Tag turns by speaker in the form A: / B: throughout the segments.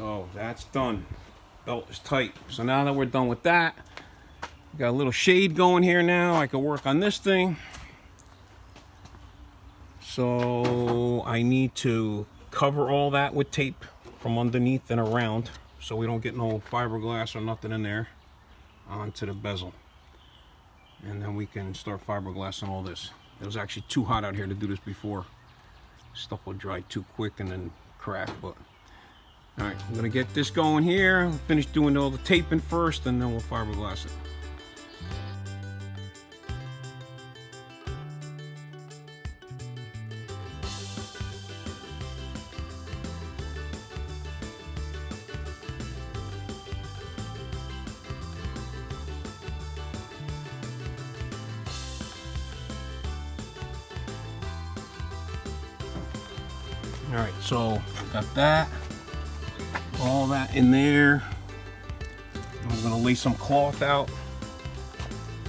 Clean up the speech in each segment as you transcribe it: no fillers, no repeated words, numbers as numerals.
A: So that's done. Belt is tight. So now that we're done with that, got a little shade going here now. I can work on this thing. So I need to cover all that with tape from underneath and around so we don't get no fiberglass or nothing in there onto the bezel. And then we can start fiberglassing all this. It was actually too hot out here to do this before. Stuff will dry too quick and then crack. But all right, I'm gonna get this going here. Finish doing all the taping first and then we'll fiberglass it. All right, so got that, all that in there. I'm gonna lay some cloth out,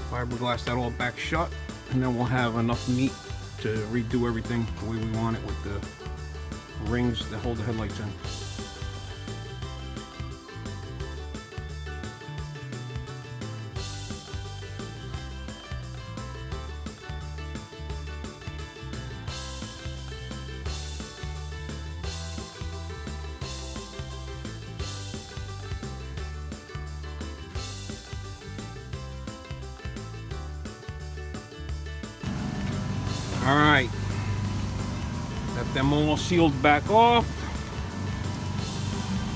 A: fiberglass that all back shut, and then we'll have enough meat to redo everything the way we want it with the rings that hold the headlights in. All right, got them all sealed back off.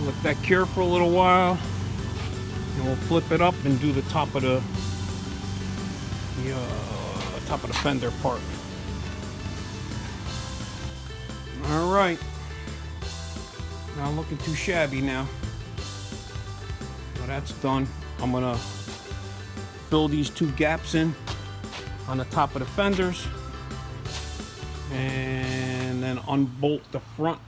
A: Let that cure for a little while, and we'll flip it up and do the top of the fender part. All right, not looking too shabby now. Well, that's done. I'm gonna fill these two gaps in on the top of the fenders, and then unbolt the front,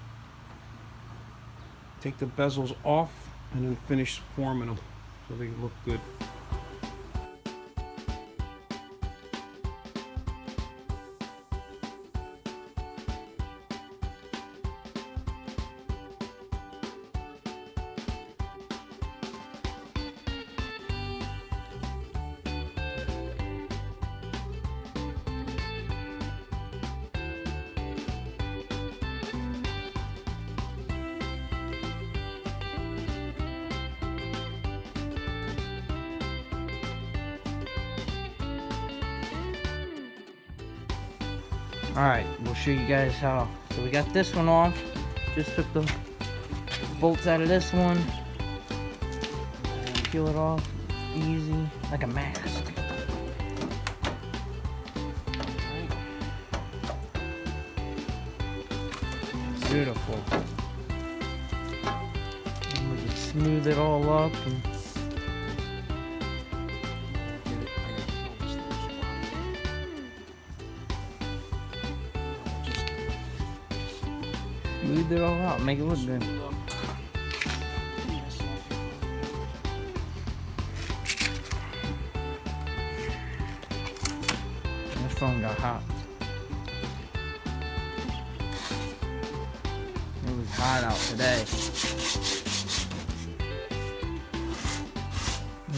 A: take the bezels off, and then finish forming them so they look good.
B: Alright, we'll show you guys how. So we got this one off. Just took the bolts out of this one. Peel it off easy, like a mask. Beautiful. And we can smooth it all up and smooth it all out, make it look good. This phone got hot. It was hot out today.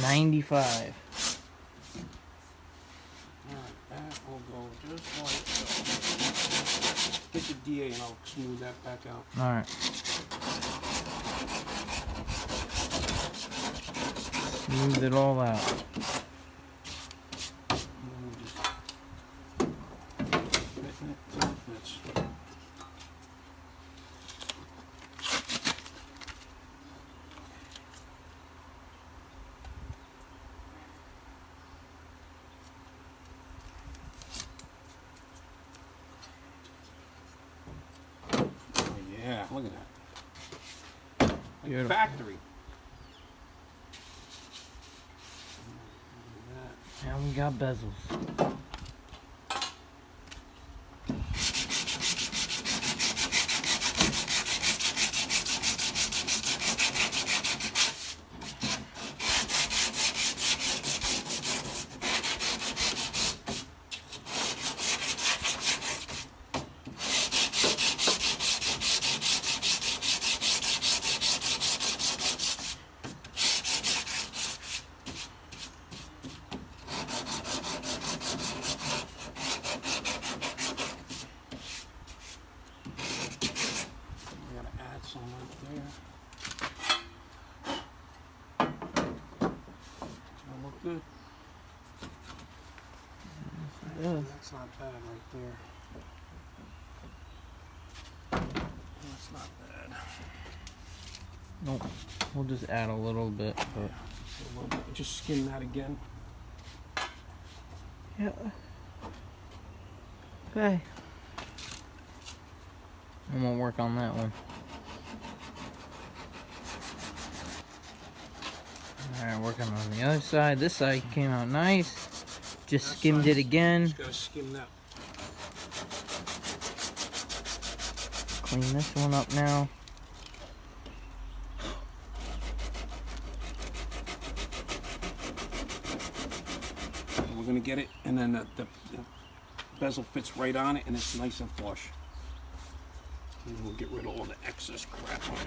B: 95.
A: Alright, that will go just like so. Get the DA and I'll smooth that back out.
B: Alright. Smooth it all out.
A: And then we'll just fitting it till it fits. Yeah, look at that. Like
B: Beautiful.
A: factory.
B: Now we got bezels.
A: some right there. That'll look good. That's not bad right there. That's not bad.
B: Nope. We'll just add a little bit. But...
A: Just skim that again.
B: Yeah. Okay. I'm gonna work on that one. Alright, working on the other side. This side came out nice. Just skimmed it again.
A: Just gotta skim that.
B: Clean this one up now.
A: We're gonna get it, and then the bezel fits right on it, and it's nice and flush. And we'll get rid of all the excess crap on it.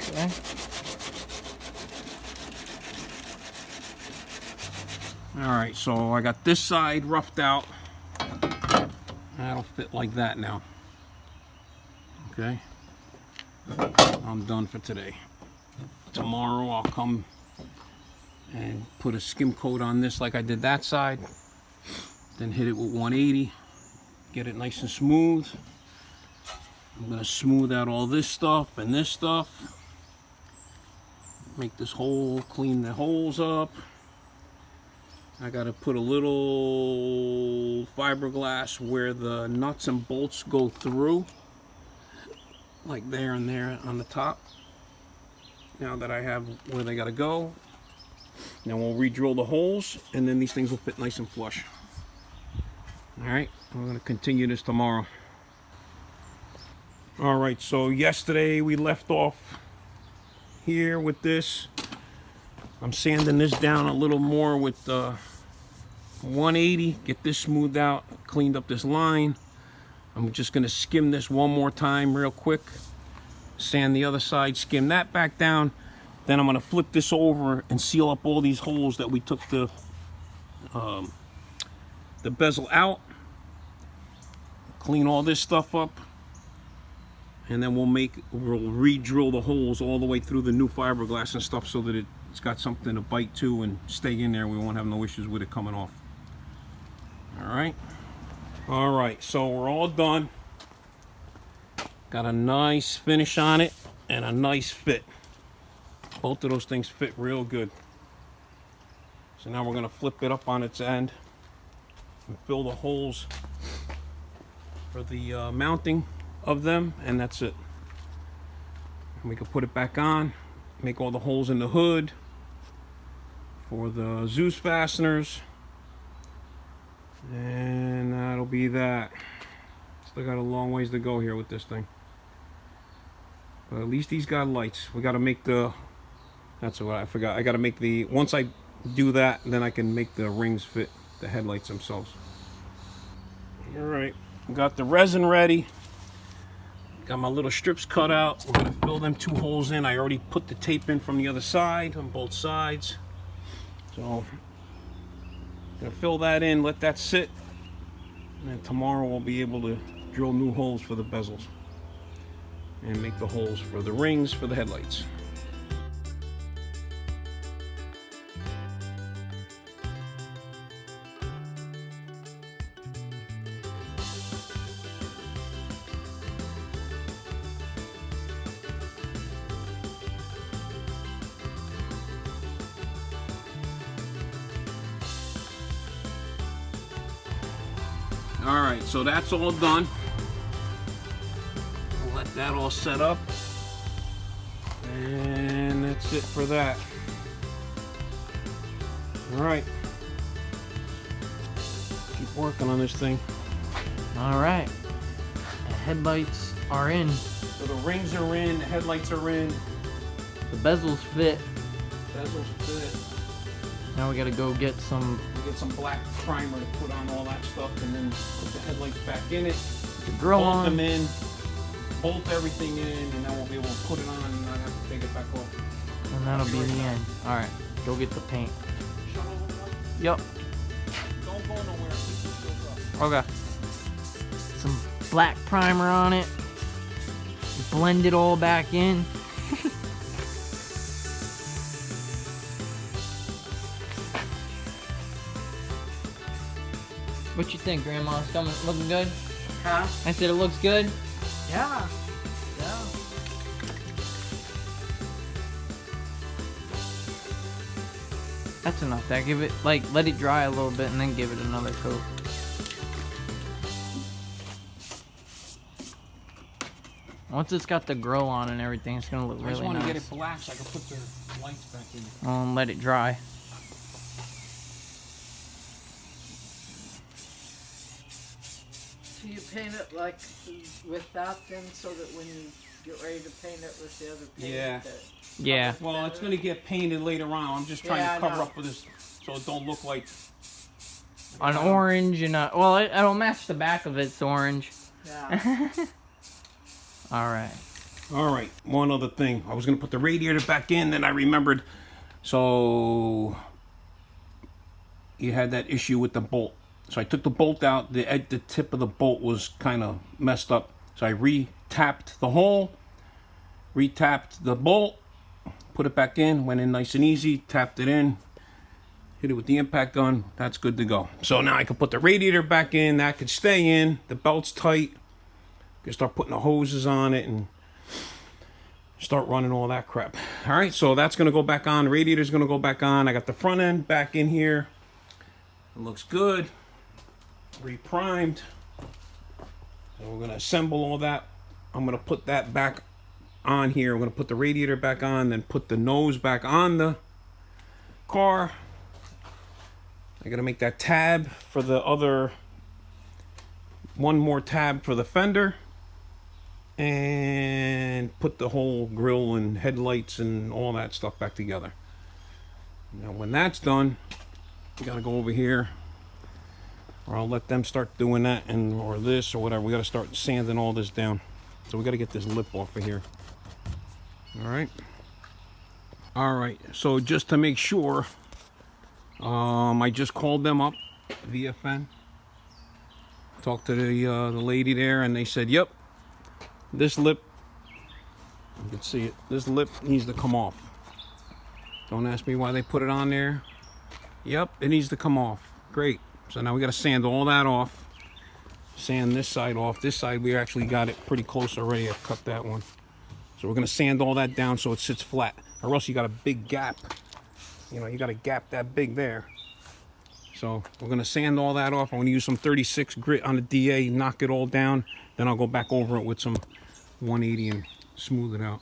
B: Okay.
A: Alright, so I got this side roughed out. That'll fit like that now. Okay. I'm done for today. Tomorrow I'll come and put a skim coat on this like I did that side. Then hit it with 180. Get it nice and smooth. I'm going to smooth out all this stuff and this stuff. Make this hole, clean the holes up. I got to put a little fiberglass where the nuts and bolts go through. Like there and there on the top. Now that I have where they got to go. Now we'll re-drill the holes, and then these things will fit nice and flush. Alright, we're going to continue this tomorrow. Alright, so yesterday we left off here with this. I'm sanding this down a little more with 180. Get this smoothed out, cleaned up this line. I'm just going to skim this one more time real quick. Sand the other side, skim that back down. Then I'm going to flip this over and seal up all these holes that we took the bezel out. Clean all this stuff up. And then we'll re-drill the holes all the way through the new fiberglass and stuff so that it's got something to bite to and stay in there. We won't have no issues with it coming off. Alright, so we're all done. Got a nice finish on it and a nice fit. Both of those things fit real good. So now we're going to flip it up on its end and fill the holes for the mounting of them, and that's it. And we can put it back on, make all the holes in the hood for the Zeus fasteners, and that'll be that. Still got a long ways to go here with this thing, but at least he's got lights. We got to make the, that's what I forgot, I got to make the, once I do that, then I can make the rings fit the headlights themselves. Alright, got the resin ready. Got my little strips cut out. We're going to fill them 2 holes in. I already put the tape in from the other side, on both sides. So, I'm going to fill that in, let that sit. And then tomorrow we'll be able to drill new holes for the bezels. And make the holes for the rings for the headlights. Alright, so that's all done. I'll let that all set up. And that's it for that. Alright. Keep working on this thing.
B: Alright. The headlights are in.
A: So the rings are in, the headlights are in.
B: The bezels fit.
A: Bezels fit.
B: Now we gotta go get some
A: black primer to put on all that stuff, and then put the headlights back in it.
B: the grill
A: Bolt
B: on.
A: them in, bolt everything in, and then we'll be able to put it on and not have to take it back off.
B: And that'll be the end. Alright, go get the paint.
A: Shut all of them up.
B: Yep.
A: Don't go nowhere. Keep it up.
B: Okay. black primer on it. Blend it all back in. What you think, Grandma? It's looking good?
C: Huh?
B: I said it looks good.
C: Yeah. Yeah.
B: That's enough. That give it let it dry a little bit and then give it another coat. Once it's got the grill on and everything, it's gonna look really nice.
A: I just want to get it black so I can put the lights back in.
B: And let it dry.
C: So you paint it like with that then, so that when you get ready to paint it with the other paint,
A: Yeah.
B: Yeah.
A: Well, it's gonna get painted later on. I'm just trying
C: Yeah,
A: to
C: I
A: cover
C: know.
A: up with this so it don't look like.
B: An orange and a well, it'll match the back of it's orange.
C: yeah.
B: All right.
A: All right, one other thing. I was gonna put the radiator back in, then I remembered. So you had that issue with the bolt. So I took the bolt out. The tip of the bolt was kind of messed up. So I re-tapped the hole, re-tapped the bolt, put it back in, went in nice and easy, tapped it in, hit it with the impact gun. That's good to go. So now I can put the radiator back in. That could stay in. The belt's tight. Can start putting the hoses on it and start running all that crap. All right, so that's gonna go back on. The radiator's gonna go back on. I got the front end back in here. It looks good. Reprimed. So we're gonna assemble all that. I'm gonna put that back on here. I'm gonna put the radiator back on, then put the nose back on the car. I gotta make that tab for the other, one more tab for the fender, and put the whole grill and headlights and all that stuff back together. Now when that's done, we gotta go over here, or I'll let them start doing that, and or this or whatever. We gotta start sanding all this down. So we gotta get this lip off of here. All right, so just to make sure, I just called them up, VFN, talked to the lady there, and they said, yep, this lip, you can see it, this lip needs to come off. Don't ask me why they put it on there. Yep, it needs to come off. Great. So now we got to sand all that off. Sand this side off. This side we actually got it pretty close already. I've cut that one. So we're going to sand all that down so it sits flat. Or else you got a big gap. You know, you got a gap that big there. So we're going to sand all that off. I'm going to use some 36 grit on the DA, knock it all down. Then I'll go back over it with some 180 and smooth it out.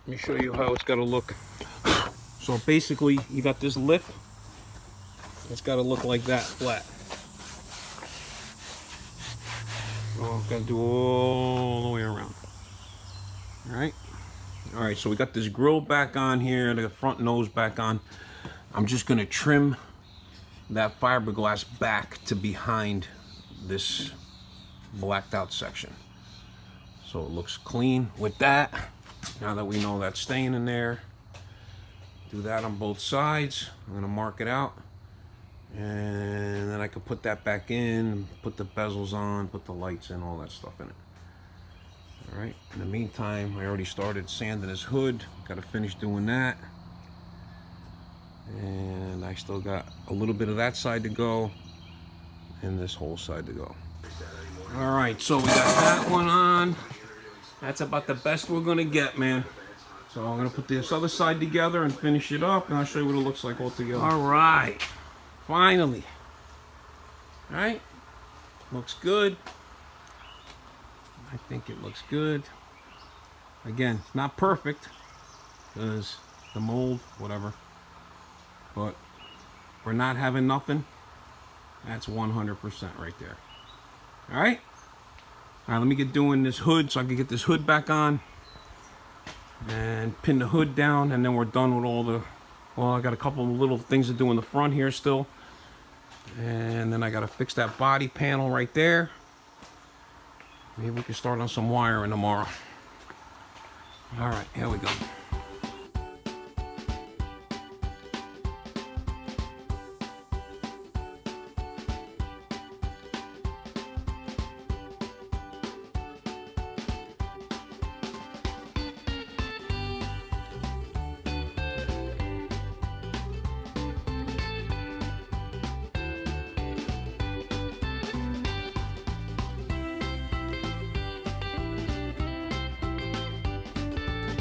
A: Let me show you how it's got to look. So basically, you got this lip. It's got to look like that, flat. Oh, got to do all the way around. All right. All right. So we got this grill back on here, the front nose back on. I'm just gonna trim that fiberglass back to behind this blacked out section, so it looks clean. With that, now that we know that's staying in there, do that on both sides. I'm gonna mark it out, and then I can put that back in, put the bezels on, put the lights in, all that stuff in it. All right, in the meantime, I already started sanding his hood. Got to finish doing that, and I still got a little bit of that side to go and this whole side to go. All right, so we got that one on. That's about the best we're gonna get, man. So I'm gonna put this other side together and finish it up, and I'll show you what it looks like all together. All right, finally. All right, looks good. I think it looks good. Again, it's not perfect because the mold, whatever. But we're not having nothing. That's 100% right there. All right. All right, let me get doing this hood so I can get this hood back on and pin the hood down, and then we're done with all the, well, I got a couple of little things to do in the front here still. And then I got to fix that body panel right there. Maybe we can start on some wiring tomorrow. All right, here we go.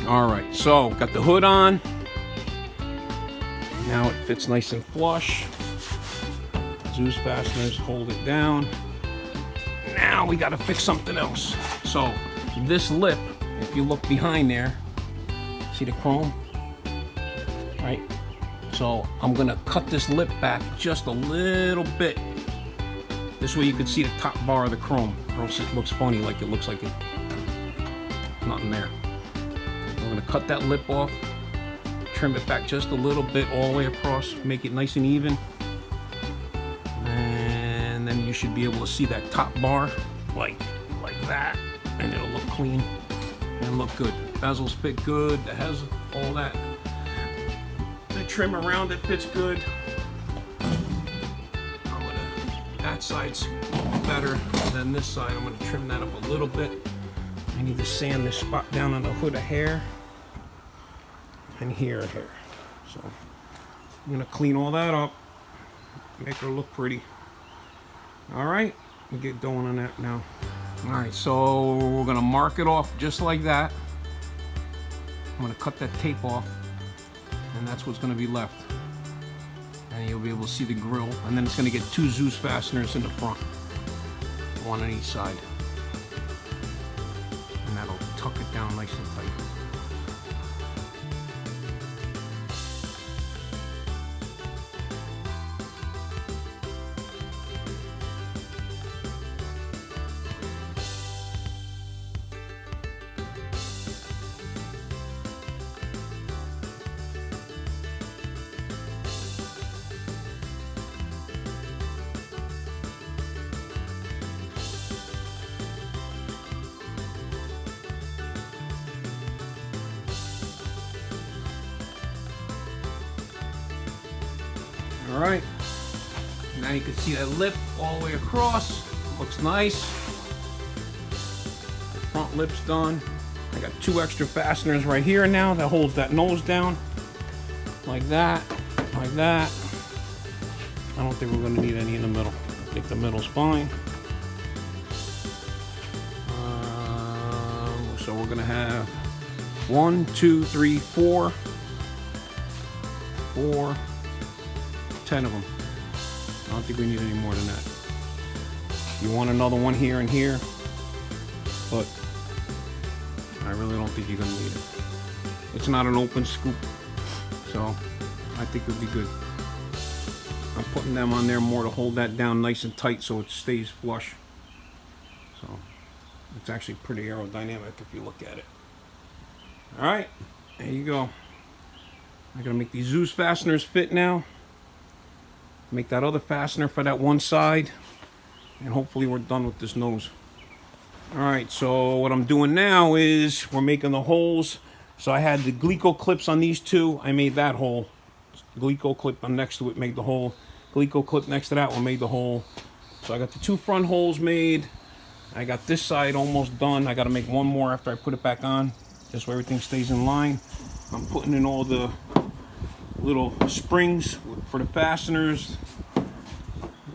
A: All right, so got the hood on. Now it fits nice and flush. Zeus fasteners hold it down. Now we got to fix something else. So this lip, if you look behind there, see the chrome? Right? So I'm gonna cut this lip back just a little bit. This way you can see the top bar of the chrome. Or else it looks funny, like it looks like it nothing there. I'm gonna cut that lip off, trim it back just a little bit all the way across, make it nice and even. And then you should be able to see that top bar like that, and it'll look clean and look good. Bezels fit good, it has all that. The trim around it fits good. That side's better than this side. I'm gonna trim that up a little bit. I need to sand this spot down on the hood of hair and here. So I'm gonna clean all that up, make her look pretty. All right, we'll get going on that now. All right, so we're gonna mark it off just like that. I'm gonna cut that tape off, and that's what's gonna be left. And you'll be able to see the grill, and then it's gonna get 2 Zeus fasteners in the front, one on each side. And that'll tuck it down nice and tight. All right, now you can see that lip all the way across. Looks nice. The front lip's done. I got 2 extra fasteners right here now that holds that nose down. Like that, like that. I don't think we're gonna need any in the middle. I think the middle's fine. So we're gonna have 1, 2, 3, 4, 10 of them. I don't think we need any more than that. You want another one here and here, but I really don't think you're gonna need it. It's not an open scoop, so I think it'll be good. I'm putting them on there more to hold that down nice and tight so it stays flush. So it's actually pretty aerodynamic if you look at it. All right, there you go. I'm gonna make these Zeus fasteners fit now. Make that other fastener for that one side, and hopefully we're done with this nose. All right, so what I'm doing now is we're making the holes. So I had the glico clips on these 2. I made that hole. Glico clip next to it made the hole. Glico clip next to that one made the hole. So I got the 2 front holes made. I got this side almost done. I got to make one more after I put it back on, just so everything stays in line. I'm putting in all the little springs for the fasteners,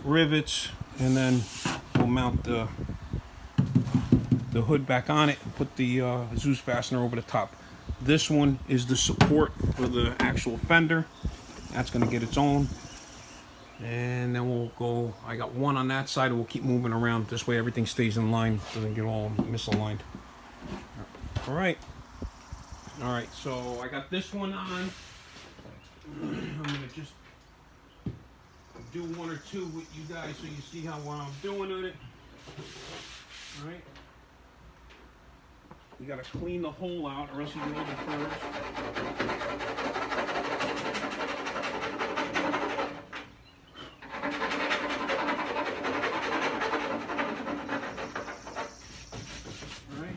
A: rivets, and then we'll mount the hood back on it and put the Zeus fastener over the top. This one is the support for the actual fender. That's going to get its own. And then we'll go, I got one on that side, and we'll keep moving around. This way everything stays in line, doesn't get all misaligned. All right. All right, so I got this one on. I'm going to just do one or two with you guys so you see how well I'm doing with it. All right. You gotta clean the hole out or else you get all the curves. All right.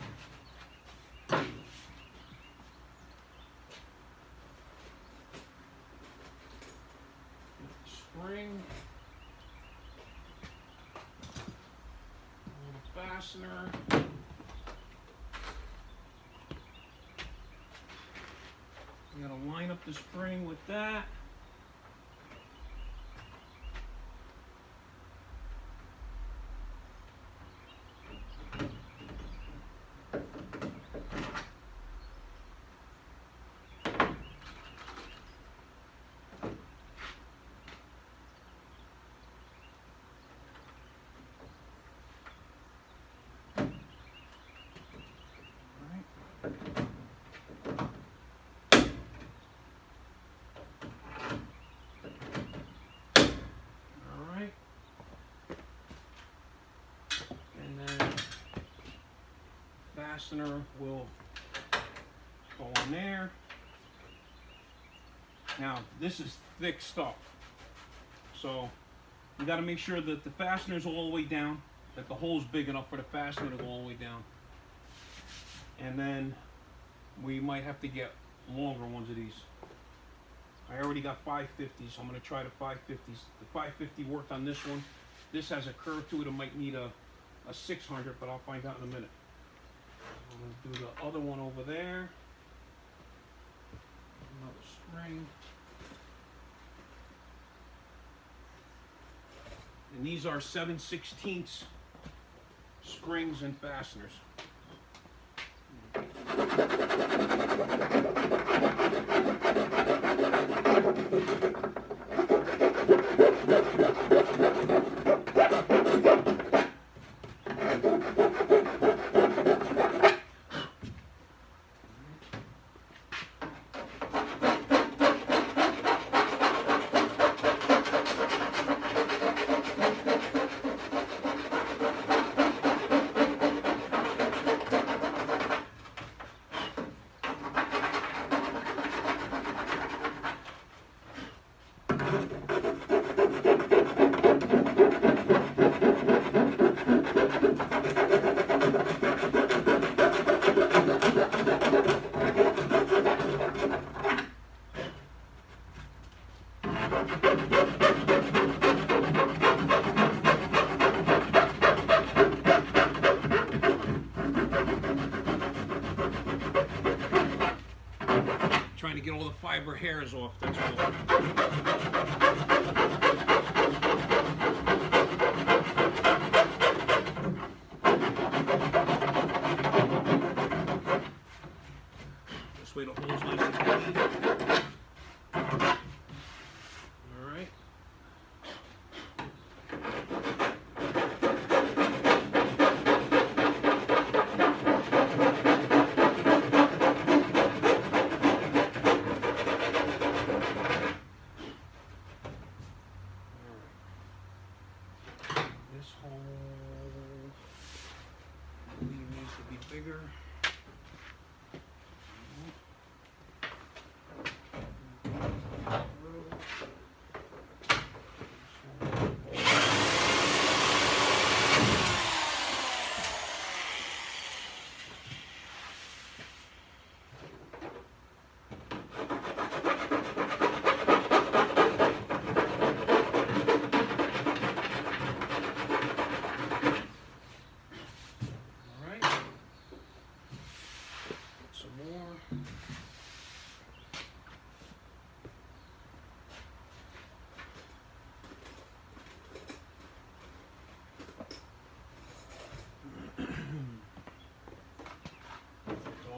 A: Spring. Little fastener. I'm going to line up the spring with that. Fastener will go on there. Now this is thick stuff, so you got to make sure that the fastener is all the way down, that the hole's big enough for the fastener to go all the way down. And then we might have to get longer ones of these. I already got 550s, so I'm going to try the 550s. The 550 worked on this one. This has a curve to it. It might need a 600, but I'll find out in a minute. I'm going to do the other one over there. Another spring. And these are 7/16 springs and fasteners. Trying to get all the fiber hairs off, that's all. This way the hole's nice and clean. Alright. This hole needs to be bigger.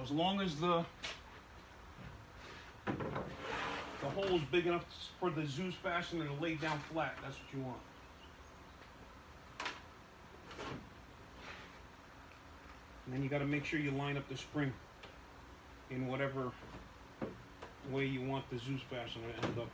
A: as long as the hole is big enough for the Zeus fastener to lay down flat, that's what you want. And then you got to make sure you line up the spring in whatever way you want the Zeus fastener to end up.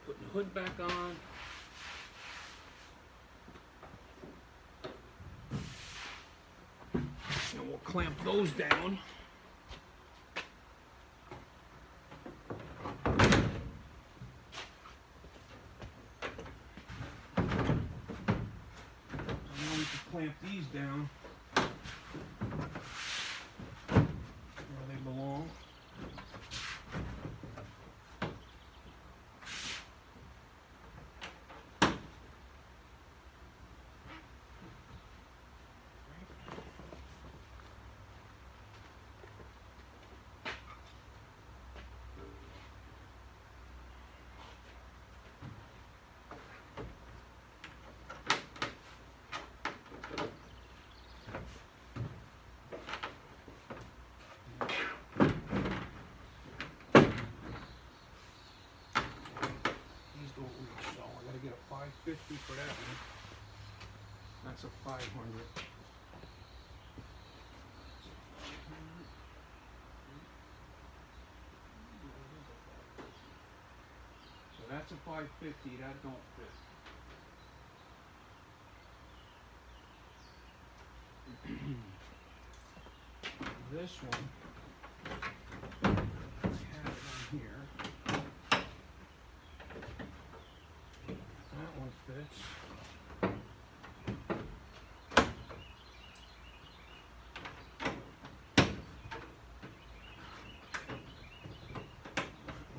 A: Putting the hood back on. And we'll clamp those down. And now we can clamp these down where they belong. Don't reach, so I gotta get a 550 for that one. That's a 500. So that's a 550, that don't fit. This one, I have it on here. That one fits. That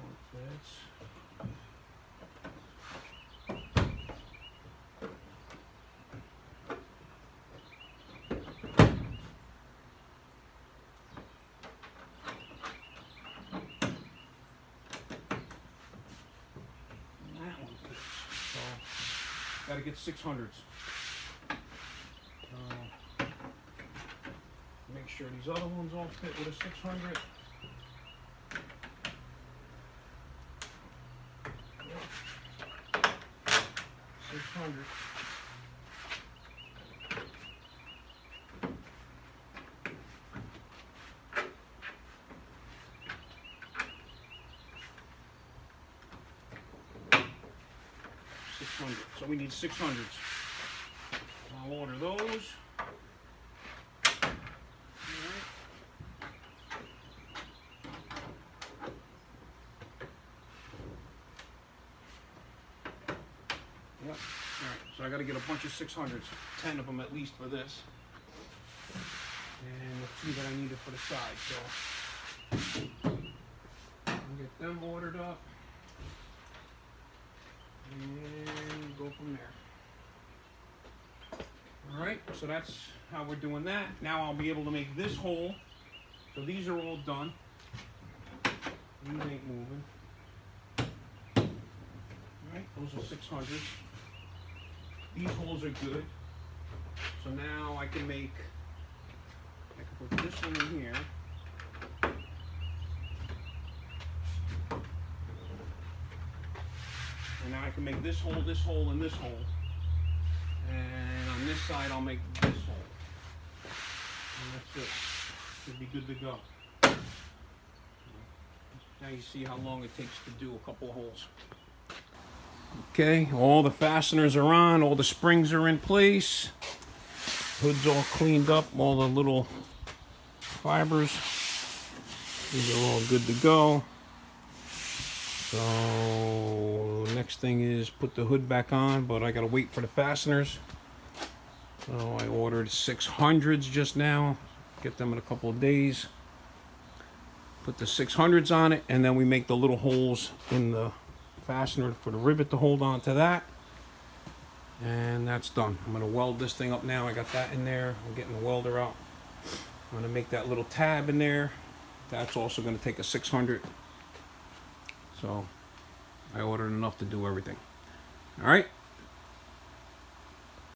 A: one fits. And that one fits. So got to get 600s. Make sure these other ones all fit with a 600. Yep. 600. So we need 600s. I'll order those. Yep. Alright, so I got to get a bunch of 600s, 10 of them at least for this. And the 2 that I needed for the side, so I'll get them ordered up. And go from there. Alright, so that's how we're doing that. Now I'll be able to make this hole. So these are all done. These ain't moving. Alright, those are 600s. These holes are good. So now I can put this one in here. And now I can make this hole, and this hole. And on this side I'll make this hole. And that's it. Should be good to go. Now you see how long it takes to do a couple of holes. Okay, all the fasteners are on, all the springs are in place. Hood's all cleaned up, all the little fibers. These are all good to go. So next thing is put the hood back on, but I gotta wait for the fasteners. So I ordered 600s just now. Get them in a couple of days. Put the 600s on it, and then we make the little holes in the fastener for the rivet to hold on to that. And that's done. I'm gonna weld this thing up now. I got that in there. I'm getting the welder out. I'm gonna make that little tab in there. That's also gonna take a 600. So I ordered enough to do everything. All right,